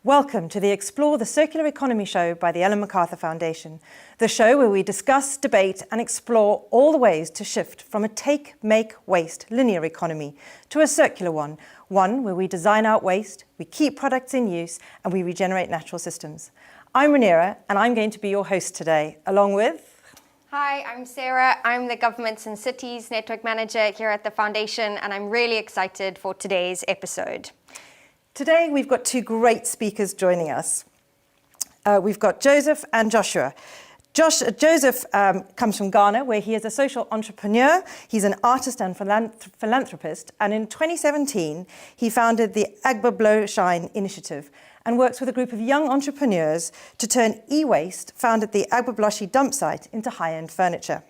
Welcome to the Explore the Circular Economy show by the MacArthur Foundation, the show where we discuss, debate and explore all the ways to shift from a take, make, waste linear economy to a circular one where we design out waste, we keep products in use and we regenerate natural systems. I'm Reniera and I'm going to be your host today, along with... Hi, I'm Sarah. I'm the Governments and Cities Network Manager here at the Foundation, and I'm really excited for today's episode. Today, we've got two great speakers joining us. We've got Joseph and Joshua. Joseph comes from Ghana, where he is a social entrepreneur. He's an artist and philanthropist. And in 2017, he founded the Agbogbloshie initiative and works with a group of young entrepreneurs to turn e-waste found at the Agbogbloshie dump site into high-end furniture.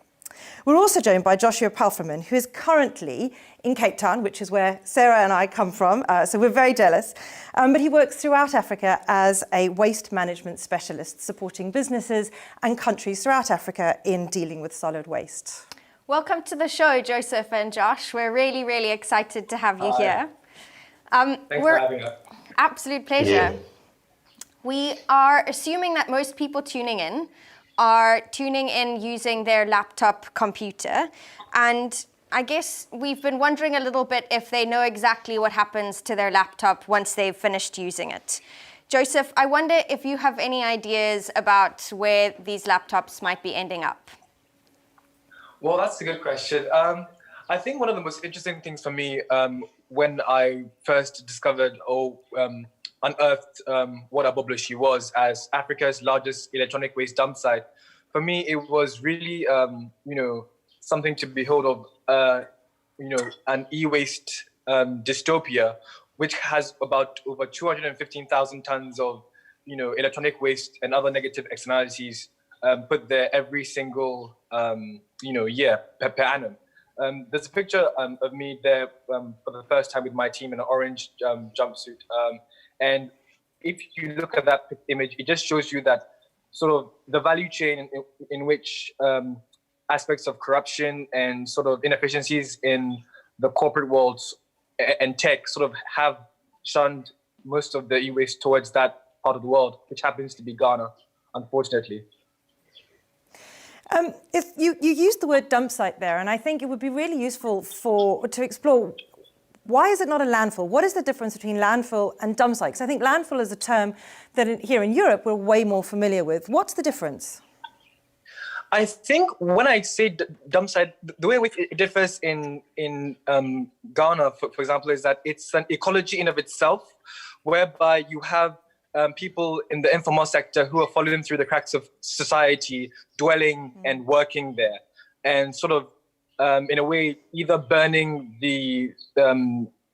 We're also joined by Joshua Palfreman, who is currently in Cape Town, which is where Sarah and I come from, so we're very jealous. But he works throughout Africa as a waste management specialist, supporting businesses and countries throughout Africa in dealing with solid waste. Welcome to the show, Joseph and Josh. We're really, really excited to have you here. Thanks for having us. Absolute pleasure. Yeah. We are assuming that most people tuning in are tuning in using their laptop computer. And I guess we've been wondering a little bit if they know exactly what happens to their laptop once they've finished using it. Joseph, I wonder if you have any ideas about where these laptops might be ending up. Well, that's a good question. I think one of the most interesting things for me when I first discovered or unearthed what Agbogbloshie was as Africa's largest electronic waste dump site, for me it was really something to behold of an e-waste dystopia, which has about over 215,000 tons of electronic waste and other negative externalities put there every single year per annum. There's a picture of me there for the first time with my team in an orange jumpsuit. And if you look at that image, it just shows you that sort of the value chain in which aspects of corruption and sort of inefficiencies in the corporate world and tech sort of have shunned most of the e-waste towards that part of the world, which happens to be Ghana, unfortunately. If you used the word dump site there, and I think it would be really useful to explore why is it not a landfill? What is the difference between landfill and dump site? Because I think landfill is a term that here in Europe we're way more familiar with. What's the difference? I think when I say dump site, the way in which it differs in Ghana, for example, is that it's an ecology in of itself, whereby you have people in the informal sector who are following through the cracks of society, dwelling and working there, and sort of, in a way, either burning the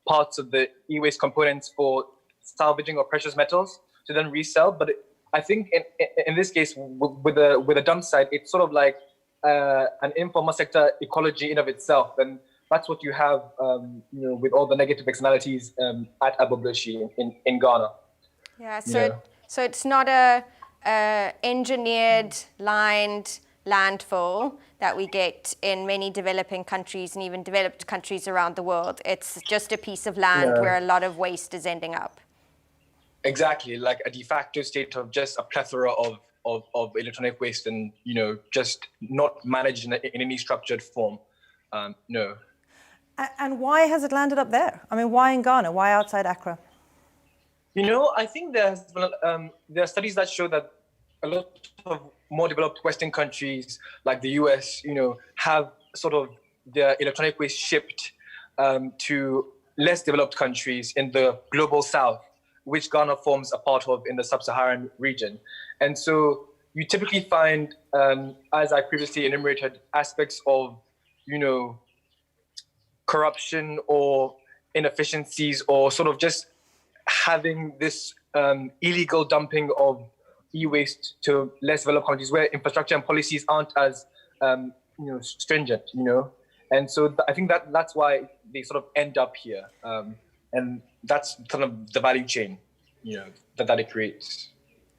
parts of the e-waste components for salvaging of precious metals to then resell. But I think in this case, with a dump site, it's sort of like an informal sector ecology in of itself, and that's what you have, with all the negative externalities at Agbogbloshie in Ghana. Yeah, so it's not a engineered, lined landfill that we get in many developing countries and even developed countries around the world. It's just a piece of land where a lot of waste is ending up. Exactly, like a de facto state of just a plethora of electronic waste and, just not managed in any structured form. No. And why has it landed up there? I mean, why in Ghana? Why outside Accra? I think there are studies that show that a lot of more developed Western countries like the US, have sort of their electronic waste shipped to less developed countries in the global South, which Ghana forms a part of in the sub-Saharan region. And so you typically find, as I previously enumerated, aspects of, corruption or inefficiencies or sort of just having this illegal dumping of e-waste to less developed countries where infrastructure and policies aren't as stringent, and so I think that's why they sort of end up here, and that's kind of the value chain, that it creates.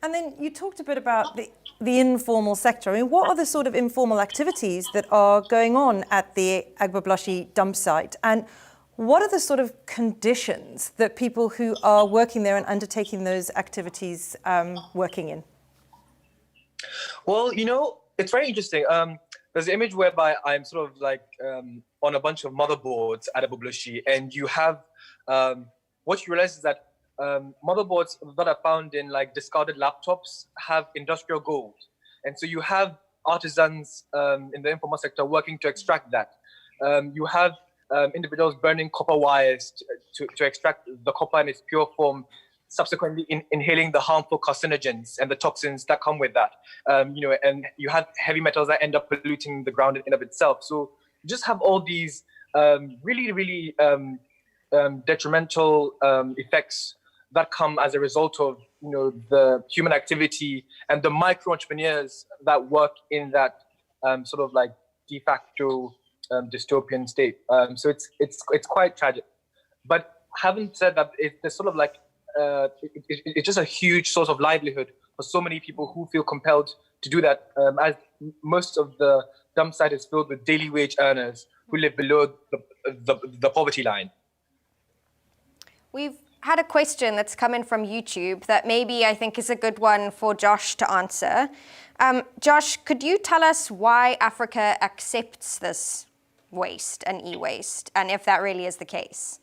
And then you talked a bit about the informal sector. I mean, what are the sort of informal activities that are going on at the Agbogbloshie dump site? And what are the sort of conditions that people who are working there and undertaking those activities working in? Well, it's very interesting. There's an image whereby I'm sort of like on a bunch of motherboards at Agbogbloshie, and you have what you realize is that motherboards that are found in like discarded laptops have industrial gold, and so you have artisans in the informal sector working to extract that. You have individuals burning copper wires to extract the copper in its pure form, subsequently inhaling the harmful carcinogens and the toxins that come with that. And you have heavy metals that end up polluting the ground in and of itself. So you just have all these really, really detrimental effects that come as a result of the human activity and the micro entrepreneurs that work in that sort of like de facto dystopian state. So it's quite tragic. But having said that, it's sort of like it's just a huge source of livelihood for so many people who feel compelled to do that, as most of the dump site is filled with daily wage earners who live below the poverty line. We've had a question that's come in from YouTube that maybe I think is a good one for Josh to answer. Josh, could you tell us why Africa accepts this waste and e-waste, and if that really is the case?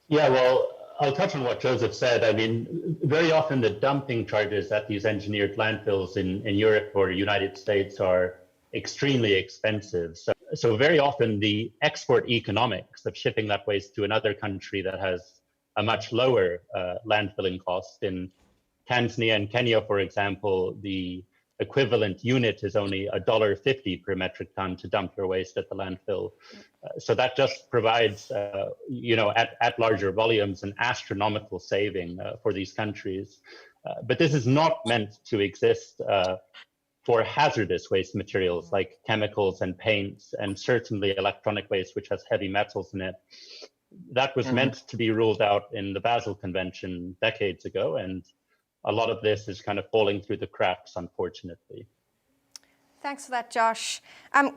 Yeah, well, I'll touch on what Joseph said. I mean, very often the dumping charges at these engineered landfills in Europe or United States are extremely expensive. So very often the export economics of shipping that waste to another country that has a much lower landfilling cost. In Tanzania and Kenya, for example, the equivalent unit is only $1.50 per metric ton to dump your waste at the landfill. So that just provides, at larger volumes, an astronomical saving for these countries. But this is not meant to exist for hazardous waste materials like chemicals and paints, and certainly electronic waste, which has heavy metals in it. That was meant to be ruled out in the Basel Convention decades ago, and a lot of this is kind of falling through the cracks, unfortunately. Thanks for that, Josh.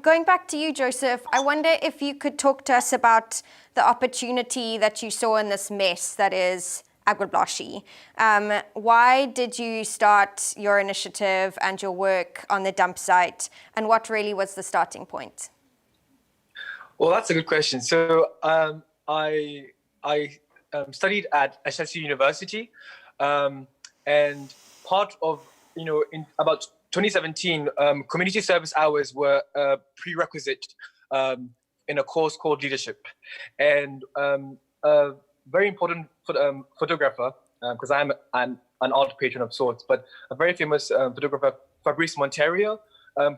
Going back to you, Joseph, I wonder if you could talk to us about the opportunity that you saw in this mess that is Agbogbloshie. Why did you start your initiative and your work on the dump site, and what really was the starting point? Well, that's a good question. So I studied at SSU University, and part of, in about 2017, community service hours were a prerequisite in a course called leadership. And a very important photographer, because I'm an art patron of sorts, but a very famous photographer, Fabrice Monterio,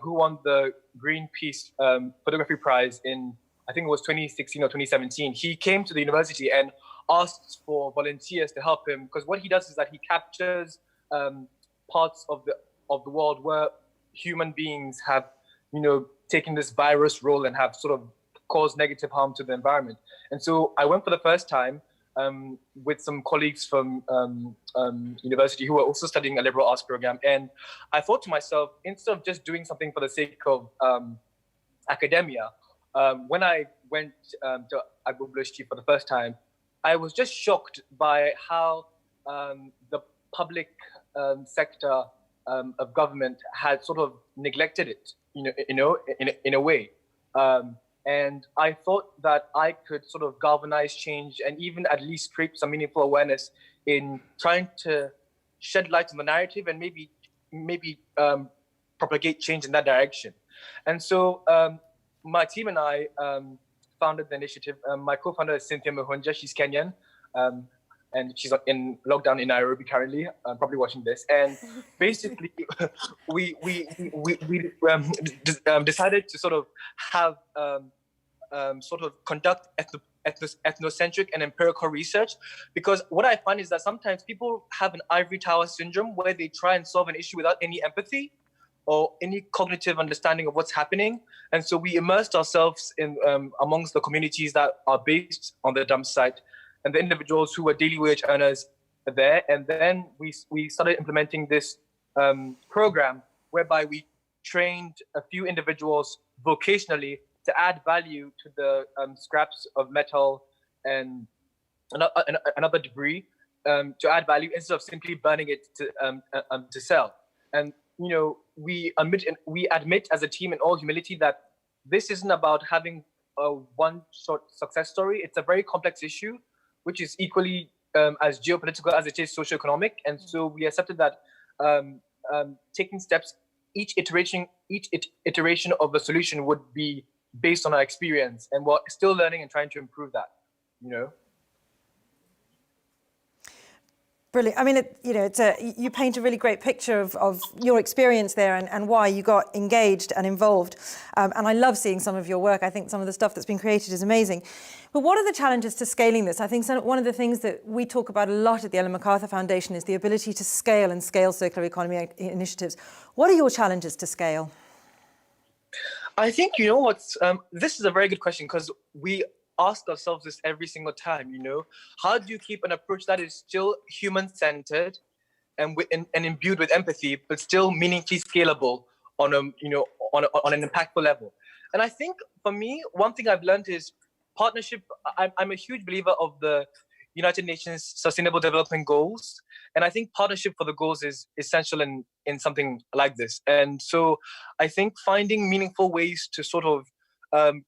who won the Greenpeace Photography Prize in, I think it was 2016 or 2017. He came to the university and asked for volunteers to help him, because what he does is that he captures parts of the world where human beings have, taken this virus role and have sort of caused negative harm to the environment. And so I went for the first time with some colleagues from university who were also studying a liberal arts program. And I thought to myself, instead of just doing something for the sake of academia, when I went to Agbogbloshie for the first time, I was just shocked by how the public sector of government had sort of neglected it, in a way. And I thought that I could sort of galvanize change and even at least create some meaningful awareness in trying to shed light on the narrative and maybe propagate change in that direction. And so my team and I founded the initiative. My co-founder is Cynthia Muhunja. She's Kenyan, and she's in lockdown in Nairobi currently, probably watching this. And basically, we decided to sort of have sort of conduct ethnocentric and empirical research, because what I find is that sometimes people have an ivory tower syndrome where they try and solve an issue without any empathy or any cognitive understanding of what's happening. And so we immersed ourselves in amongst the communities that are based on the dump site and the individuals who were daily wage earners there. And then we started implementing this program whereby we trained a few individuals vocationally to add value to the scraps of metal and another debris, to add value instead of simply burning it to sell. And we admit as a team in all humility that this isn't about having a one short success story. It's a very complex issue, which is equally as geopolitical as it is socioeconomic. And so we accepted that taking steps, each iteration of the solution would be based on our experience, and we're still learning and trying to improve that. Brilliant. I mean, you paint a really great picture of your experience there and why you got engaged and involved. And I love seeing some of your work. I think some of the stuff that's been created is amazing. But what are the challenges to scaling this? I think one of the things that we talk about a lot at the Ellen MacArthur Foundation is the ability to scale circular economy initiatives. What are your challenges to scale? I think, this is a very good question, because we ask ourselves this every single time, how do you keep an approach that is still human-centered and imbued with empathy, but still meaningfully scalable on an impactful level? And I think for me, one thing I've learned is partnership. I'm a huge believer of the United Nations Sustainable Development Goals. And I think partnership for the goals is essential in something like this. And so I think finding meaningful ways to sort of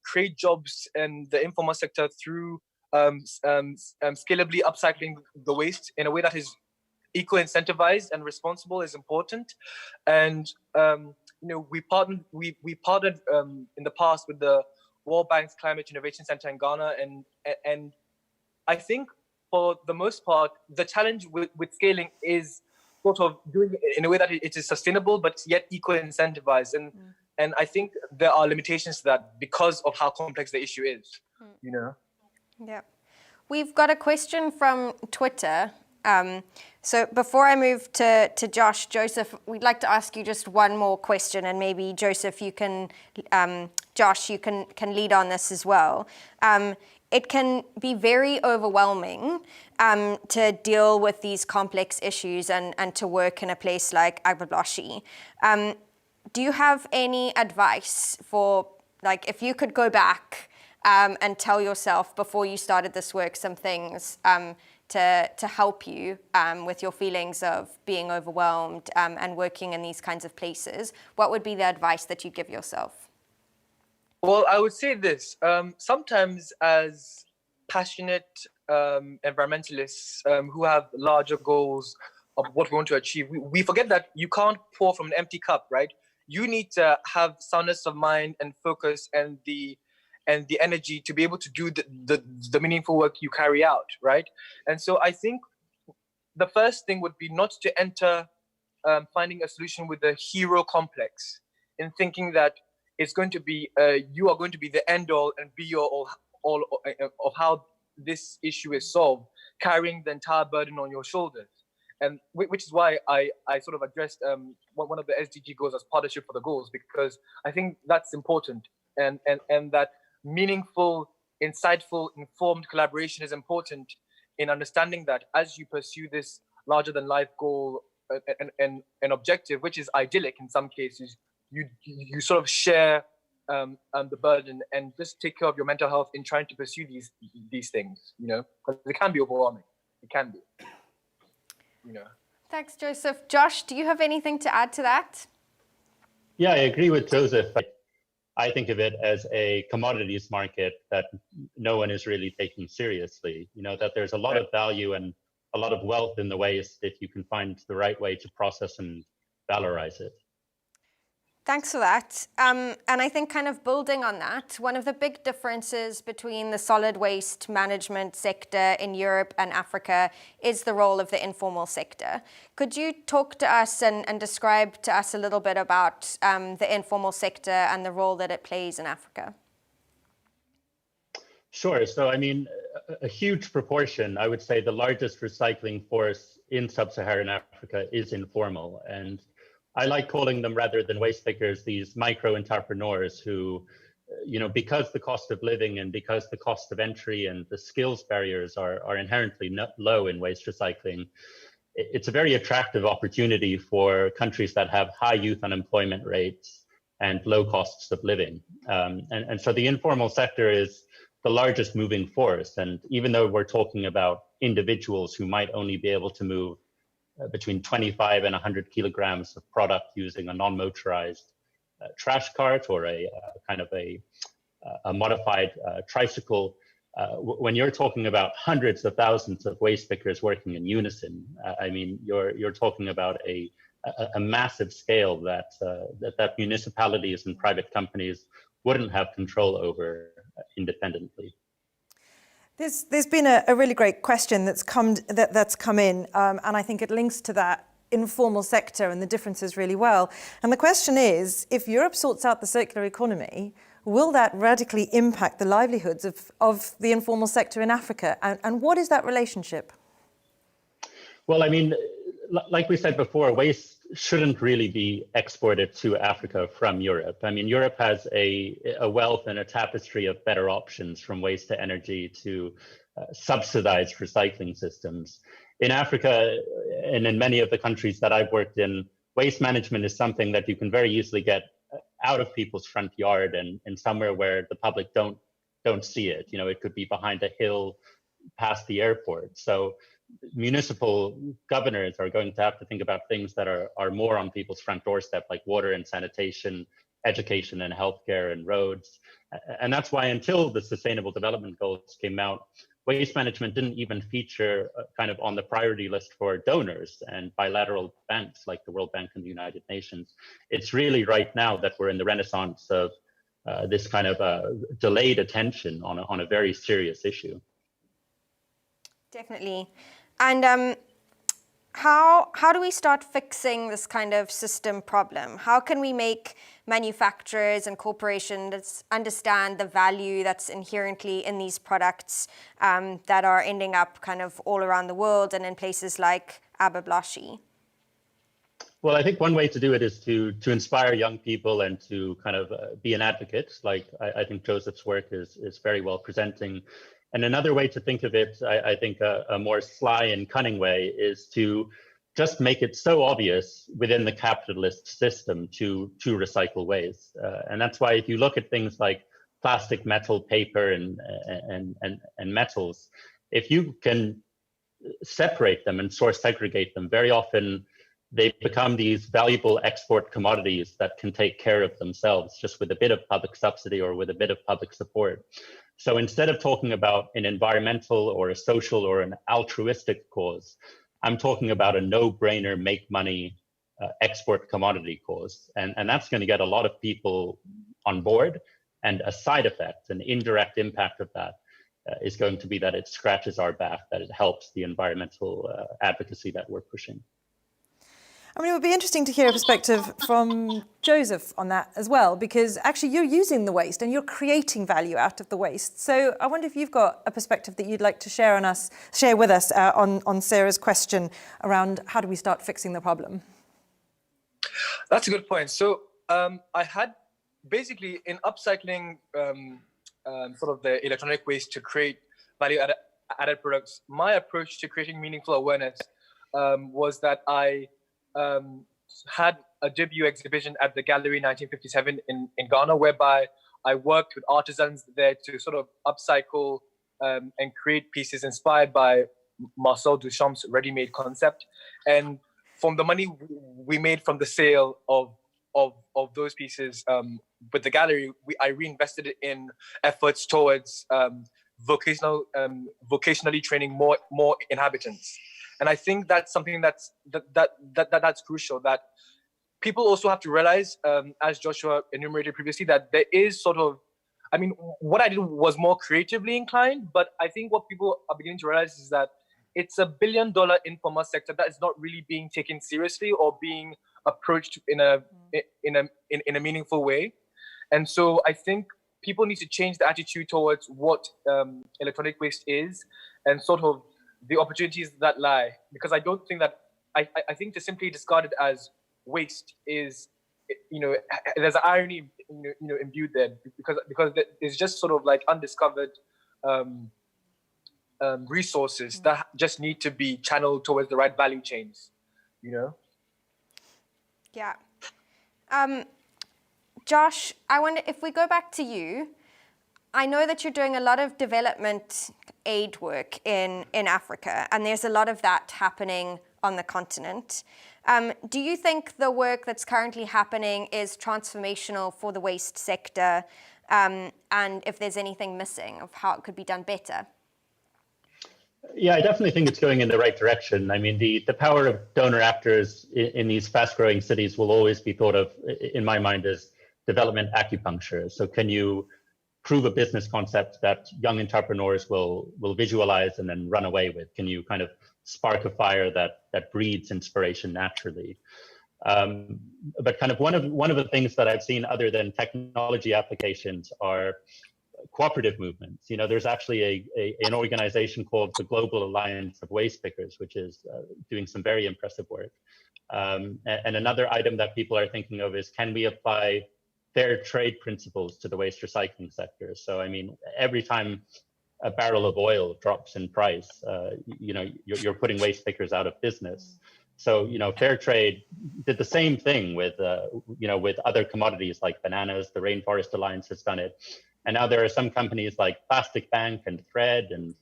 create jobs in the informal sector through scalably upcycling the waste in a way that is eco-incentivized and responsible is important. And we partnered in the past with the World Bank's Climate Innovation Center in Ghana, and I think for the most part the challenge with scaling is sort of doing it in a way that it is sustainable but yet eco-incentivized, and I think there are limitations to that because of how complex the issue is. Yeah. We've got a question from Twitter. So before I move to Josh, Joseph, we'd like to ask you just one more question, and maybe Joseph, you can, Josh, you can lead on this as well. It can be very overwhelming to deal with these complex issues and to work in a place like Agbogbloshie. Do you have any advice for, like, if you could go back and tell yourself before you started this work some things to help you with your feelings of being overwhelmed and working in these kinds of places, what would be the advice that you'd give yourself? Well, I would say this. Sometimes as passionate environmentalists who have larger goals of what we want to achieve, we forget that you can't pour from an empty cup, right? You need to have soundness of mind and focus and the energy to be able to do the meaningful work you carry out, right? And so I think the first thing would be not to enter finding a solution with a hero complex, in thinking that it's going to be, you are going to be the end all and be all of how this issue is solved, carrying the entire burden on your shoulders. And which is why I sort of addressed one of the SDG goals as partnership for the goals, because I think that's important, and that meaningful, insightful, informed collaboration is important in understanding that as you pursue this larger than life goal and an objective, which is idyllic in some cases, you sort of share the burden and just take care of your mental health in trying to pursue these things, because it can be overwhelming. It can be. Thanks, Joseph. Josh, do you have anything to add to that? Yeah, I agree with Joseph. I think of it as a commodities market that no one is really taking seriously. That there's a lot of value and a lot of wealth in the waste if you can find the right way to process and valorize it. Thanks for that. And I think kind of building on that, one of the big differences between the solid waste management sector in Europe and Africa is the role of the informal sector. Could you talk to us and describe to us a little bit about the informal sector and the role that it plays in Africa? Sure. So, I mean, a huge proportion, I would say the largest recycling force in sub-Saharan Africa is informal. And I like calling them, rather than waste pickers, these micro entrepreneurs who, because the cost of living and because the cost of entry and the skills barriers are inherently low in waste recycling, it's a very attractive opportunity for countries that have high youth unemployment rates and low costs of living. And so the informal sector is the largest moving force. And even though we're talking about individuals who might only be able to move between 25 and 100 kilograms of product using a non-motorized trash cart or a kind of a modified tricycle, when you're talking about hundreds of thousands of waste pickers working in unison, I mean, you're talking about a massive scale that municipalities and private companies wouldn't have control over independently. There's been a really great question that's come in, and I think it links to that informal sector and the differences really well. And the question is, if Europe sorts out the circular economy, will that radically impact the livelihoods of the informal sector in Africa? And what is that relationship? Well, I mean, like we said before, waste shouldn't really be exported to Africa from Europe. I mean, Europe has a wealth and a tapestry of better options, from waste to energy to subsidized recycling systems. In Africa and in many of the countries that I've worked in, waste management is something that you can very easily get out of people's front yard and somewhere where the public don't see it. It could be behind a hill past the airport. So municipal governors are going to have to think about things that are more on people's front doorstep, like water and sanitation, education and healthcare and roads. And that's why, until the Sustainable Development Goals came out, waste management didn't even feature kind of on the priority list for donors and bilateral banks like the World Bank and the United Nations. It's really right now that we're in the renaissance of this kind of delayed attention on a very serious issue. Definitely. And how do we start fixing this kind of system problem? How can we make manufacturers and corporations understand the value that's inherently in these products that are ending up kind of all around the world and in places like Agbogbloshie? Well, I think one way to do it is to inspire young people and to kind of be an advocate. Like I think Joseph's work is very well presenting. And another way to think of it, I think a more sly and cunning way, is to just make it so obvious within the capitalist system to recycle waste. And that's why if you look at things like plastic, metal, paper, and metals, if you can separate them and source segregate them, very often they become these valuable export commodities that can take care of themselves just with a bit of public subsidy or with a bit of public support. So instead of talking about an environmental or a social or an altruistic cause, I'm talking about a no-brainer, make money export commodity cause. And that's going to get a lot of people on board. And a side effect, an indirect impact of that is going to be that it scratches our back, that it helps the environmental advocacy that we're pushing. I mean, it would be interesting to hear a perspective from Joseph on that as well, because actually you're using the waste and you're creating value out of the waste. So I wonder if you've got a perspective that you'd like to share with us on Sarah's question around how do we start fixing the problem? That's a good point. So I had basically in upcycling sort of the electronic waste to create value-added products, my approach to creating meaningful awareness was that I had a debut exhibition at the Gallery 1957 in Ghana, whereby I worked with artisans there to sort of upcycle and create pieces inspired by Marcel Duchamp's ready-made concept. And from the money we made from the sale of those pieces with the gallery, I reinvested it in efforts towards vocationally training more inhabitants. And I think that's something that's crucial, that people also have to realize, as Joshua enumerated previously, that there is sort of, I mean, what I did was more creatively inclined, but I think what people are beginning to realize is that it's $1 billion informal sector that is not really being taken seriously or being approached in a meaningful way. And so I think people need to change the attitude towards what electronic waste is and sort of the opportunities that lie. Because I don't think that, I think to simply discard it as waste is, there's an irony, imbued there, because it's just sort of like undiscovered resources that just need to be channeled towards the right value chains, Yeah. Josh, I wonder if we go back to you, I know that you're doing a lot of development aid work in Africa, and there's a lot of that happening on the continent. Do you think the work that's currently happening is transformational for the waste sector, and if there's anything missing of how it could be done better? Yeah, I definitely think it's going in the right direction. I mean, the power of donor actors in these fast-growing cities will always be thought of, in my mind, as development acupuncture. So can you prove a business concept that young entrepreneurs will visualize and then run away with? Can you kind of spark a fire that breeds inspiration naturally? But kind of one of the things that I've seen other than technology applications are cooperative movements. There's actually an organization called the Global Alliance of Waste Pickers, which is doing some very impressive work. And another item that people are thinking of is, can we apply fair trade principles to the waste recycling sector? So, I mean, every time a barrel of oil drops in price, you're putting waste pickers out of business. So, fair trade did the same thing with other commodities like bananas. The Rainforest Alliance has done it. And now there are some companies like Plastic Bank and Thread and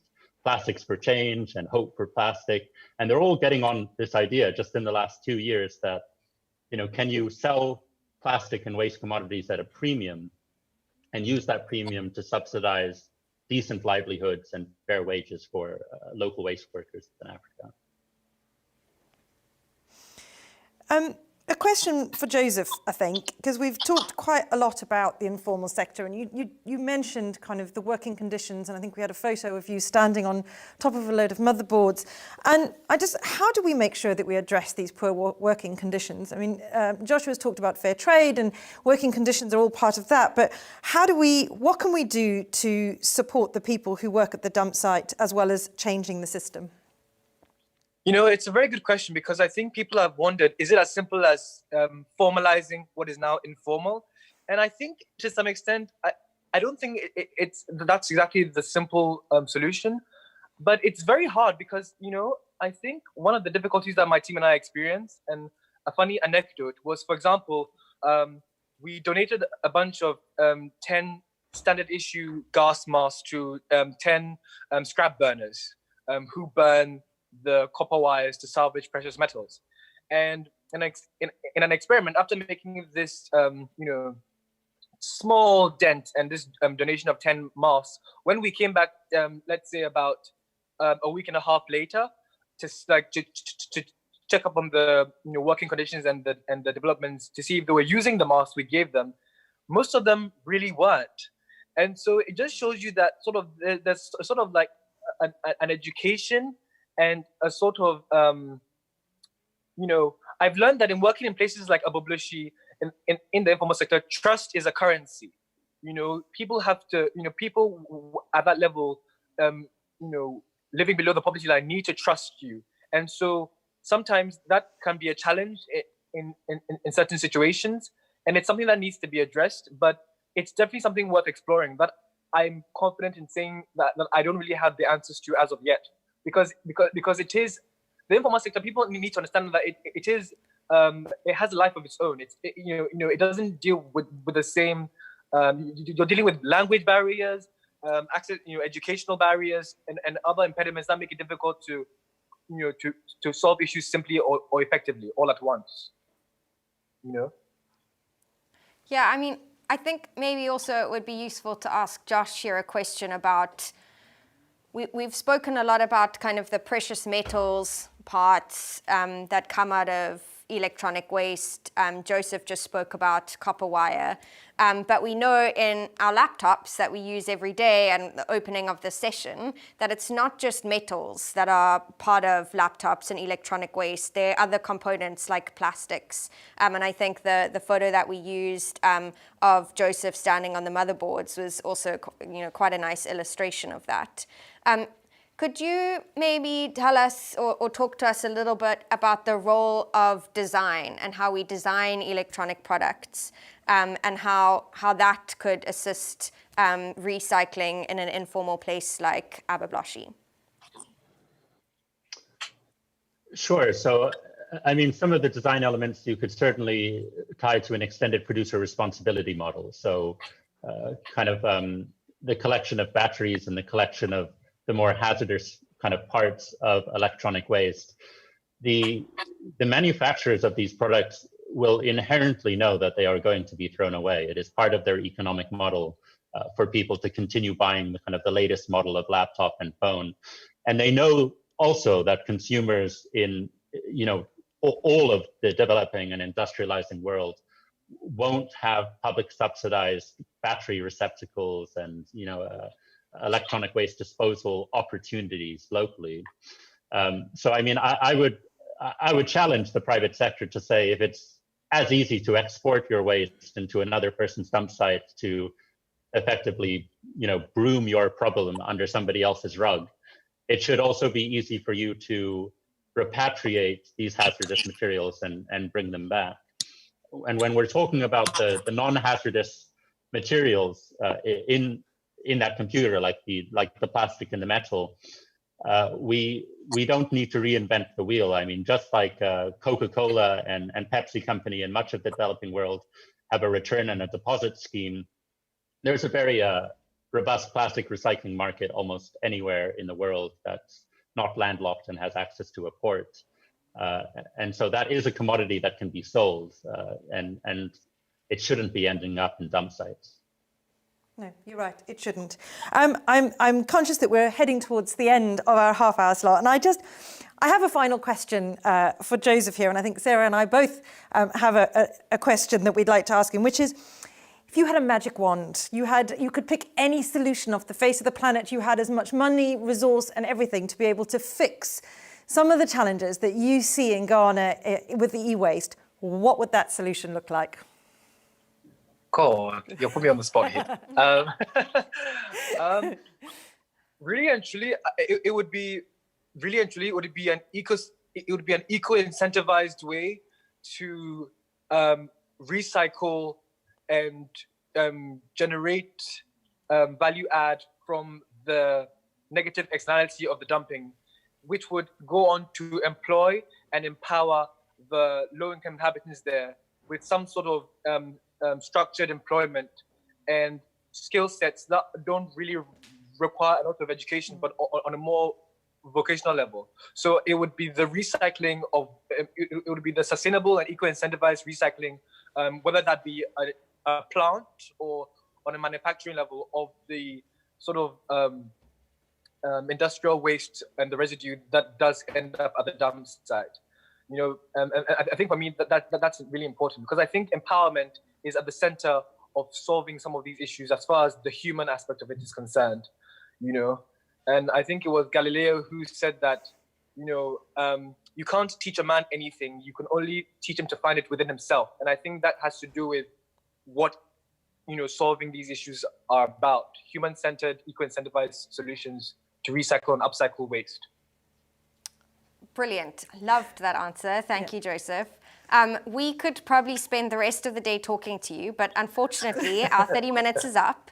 Plastics for Change and Hope for Plastic. And they're all getting on this idea just in the last 2 years that, can you sell plastic and waste commodities at a premium and use that premium to subsidize decent livelihoods and fair wages for local waste workers in Africa. A question for Joseph, I think, because we've talked quite a lot about the informal sector, and you mentioned kind of the working conditions, and I think we had a photo of you standing on top of a load of motherboards. And how do we make sure that we address these poor working conditions? I mean, Joshua's talked about fair trade, and working conditions are all part of that, but what can we do to support the people who work at the dump site as well as changing the system? It's a very good question, because I think people have wondered, is it as simple as formalizing what is now informal? And I think to some extent, I don't think that's exactly the simple solution, but it's very hard because, I think one of the difficulties that my team and I experienced, and a funny anecdote was, for example, we donated a bunch of 10 standard issue gas masks to 10 scrap burners who burn the copper wires to salvage precious metals. And in an experiment, after making this small dent and this donation of 10 masks, when we came back, let's say about a week and a half later, to check up on the working conditions and the developments to see if they were using the masks we gave them, most of them really weren't. And so it just shows you that there's sort of like an education and a sort of, I've learned that in working in places like Agbogbloshie, in the informal sector, trust is a currency. People have to, people at that level, living below the poverty line need to trust you. And so sometimes that can be a challenge in certain situations. And it's something that needs to be addressed, but it's definitely something worth exploring. But I'm confident in saying that I don't really have the answers to as of yet. Because it is the informal sector. People need to understand that it has a life of its own. It doesn't deal with the same. You're dealing with language barriers, access, educational barriers, and other impediments that make it difficult to solve issues simply or effectively all at once. Yeah, I mean, I think maybe also it would be useful to ask Josh here a question about. We've spoken a lot about kind of the precious metals parts that come out of electronic waste. Joseph just spoke about copper wire. But we know in our laptops that we use every day and the opening of the session that it's not just metals that are part of laptops and electronic waste. There are other components like plastics. And I think the photo that we used of Joseph standing on the motherboards was also quite a nice illustration of that. Could you maybe tell us or talk to us a little bit about the role of design and how we design electronic products and how that could assist recycling in an informal place like Agbogbloshie? Sure. So, I mean, some of the design elements you could certainly tie to an extended producer responsibility model. So the collection of batteries and the collection of the more hazardous kind of parts of electronic waste. The manufacturers of these products will inherently know that they are going to be thrown away. It is part of their economic model for people to continue buying the latest model of laptop and phone. And they know also that consumers in all of the developing and industrializing world won't have public subsidized battery receptacles and electronic waste disposal opportunities locally. So I mean, I would challenge the private sector to say if it's as easy to export your waste into another person's dump site to effectively broom your problem under somebody else's rug, it should also be easy for you to repatriate these hazardous materials and bring them back. And when we're talking about the non-hazardous materials in that computer, like the plastic and the metal, we don't need to reinvent the wheel. I mean, just like Coca-Cola and Pepsi company in much of the developing world have a return and a deposit scheme, there's a very robust plastic recycling market almost anywhere in the world that's not landlocked and has access to a port. And so that is a commodity that can be sold, and it shouldn't be ending up in dump sites. No, you're right. It shouldn't. I'm conscious that we're heading towards the end of our half-hour slot, and I have a final question for Joseph here, and I think Sarah and I both have a question that we'd like to ask him, which is, if you had a magic wand, you could pick any solution off the face of the planet, you had as much money, resource, and everything to be able to fix some of the challenges that you see in Ghana with the e-waste, what would that solution look like? God, you'll put me on the spot here. Really and truly, it would be an eco-incentivized way to recycle and generate value add from the negative externality of the dumping, which would go on to employ and empower the low-income inhabitants there with some sort of structured employment and skill sets that don't really require a lot of education, but on a more vocational level. So it would be the recycling of, it would be the sustainable and eco-incentivized recycling, whether that be a plant or on a manufacturing level of the sort of industrial waste and the residue that does end up at the dump site. And I think for me that's really important, because I think empowerment is at the center of solving some of these issues as far as the human aspect of it is concerned, And I think it was Galileo who said that, you can't teach a man anything, you can only teach him to find it within himself. And I think that has to do with what, solving these issues are about: human-centered, eco-incentivized solutions to recycle and upcycle waste. Brilliant. Loved that answer. Thank you, Joseph. We could probably spend the rest of the day talking to you, but unfortunately, our 30 minutes is up.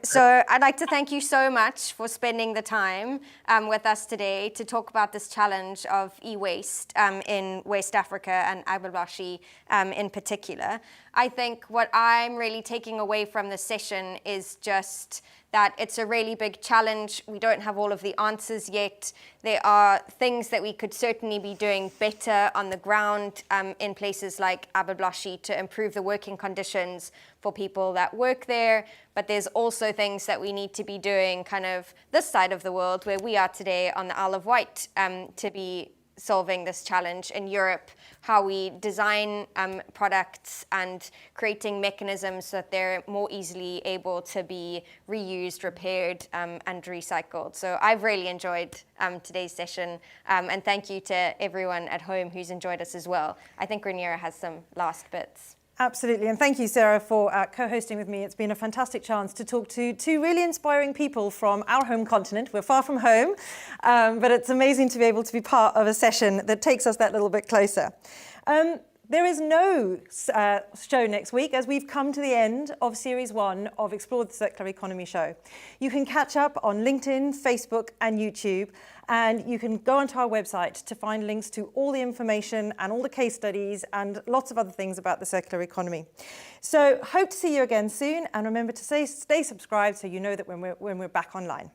So I'd like to thank you so much for spending the time with us today to talk about this challenge of e-waste in West Africa and Agbogbloshie in particular. I think what I'm really taking away from this session is just that it's a really big challenge. We don't have all of the answers yet. There are things that we could certainly be doing better on the ground in places like Agbogbloshie to improve the working conditions for people that work there. But there's also things that we need to be doing kind of this side of the world where we are today on the Isle of Wight to be solving this challenge in Europe, how we design products and creating mechanisms so that they're more easily able to be reused, repaired, and recycled. So I've really enjoyed today's session, and thank you to everyone at home who's enjoyed us as well. I think Reniera has some last bits. Absolutely, and thank you, Sarah, for co-hosting with me. It's been a fantastic chance to talk to two really inspiring people from our home continent. We're far from home, but it's amazing to be able to be part of a session that takes us that little bit closer. There is no show next week, as we've come to the end of Series 1 of Explore the Circular Economy show. You can catch up on LinkedIn, Facebook, and YouTube, and you can go onto our website to find links to all the information and all the case studies and lots of other things about the circular economy. So hope to see you again soon, and remember to stay subscribed so you know that when we're back online.